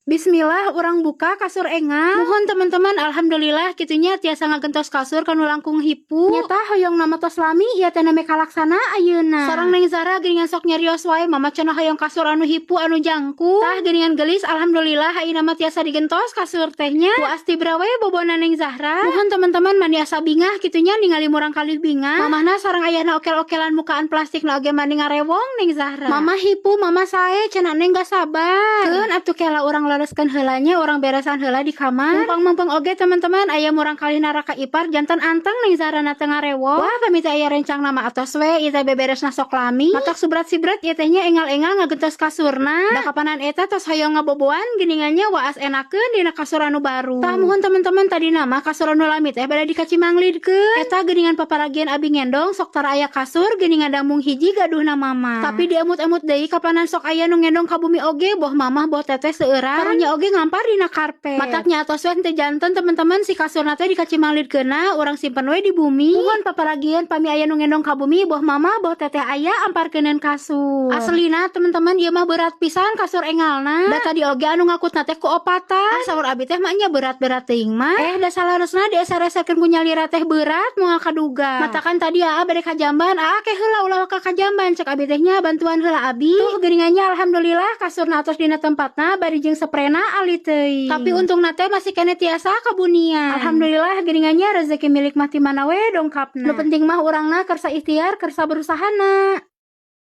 Bismillah, orang buka kasur engal. Mohon teman-teman, alhamdulillah kitunya tiasa ngagentos kasur kanu langkung hipu. Nyata hoyong nama tos lami ieu teh neme kalaksana ayeuna. Sareng Neng Zara geuningan sok nyarios wae mama cenah hoyong kasur anu hipu anu jangku. Tah geuningan gelis alhamdulillah ayeuna mah tiasa digentos kasur tehnya. Ku asti brawe bobona Neng Zahra. Mohon teman-teman mani asa bingah kitunya ningali murang kalih bingah. Mamahna sareng ayahna okel-okelan mukaan plastik nu oge mani ngarewong Neng Zahra. Mama hipu, mama sae cenah Neng gak sabar. Keun atuh kela urang lereskeun heulanya orang beresan heula di kamar. Mumpung oge teman-teman aya murang kalih naraka ipar janten anteng Neng Zahra na teu ngarewong. Wah pamita aya rencang nama atos we ieu teh beberesna sok lami. Matak subrat-sibrat ieu tehnya engal-engal ngagentos kasurna. Da kapanan eta tos hoyong ngaboboan geuningannya waas enakeun dina kasur anu baru. Tah muhun teman-teman tadi nama kasur anu lami teh bade dikacimanglidkeun. Eta geuningan paparagian abi ngendong sok tara aya kasur geuningan damung hiji gaduhna mama. Tapi diemut-emut deui kapanan sok aya nu ngendong ka bumi oge boh mamah boh teteh seueuran. Karunya oge ngampar dina karpet. Mataknya atos we teu janten teman-teman si kasurna teh dikacimanglidkeunna urang simpen we di bumi. Muhun paparagian pami aya nu ngendong ka bumi boh mamah boh teteh aya amparkeuneun kasur. Aslina teman-teman ieu mah berat pisan kasur engalna. Da tadi oge anu ngakutna teh ku opatan. Saur abi teh mah nya berat-berat teuing mah. Da salaresna dieser-eserkeun ku nyalira teh berat moal kaduga. Matakan tadi aa bade ka jamban, aa ke heula ulah ka jamban cek abi teh nya bantuan heula abi. Tuh geuningannya alhamdulillah kasurna atos dina tempatna bari jeung sprena ali teuing. Tapi untungna teh masih kene tiasa kabunian. Alhamdulillah geuningannya rezeki milik mah ti mana we dongkapna. Nu penting mah urangna keur saikhtiar keur saberusahana.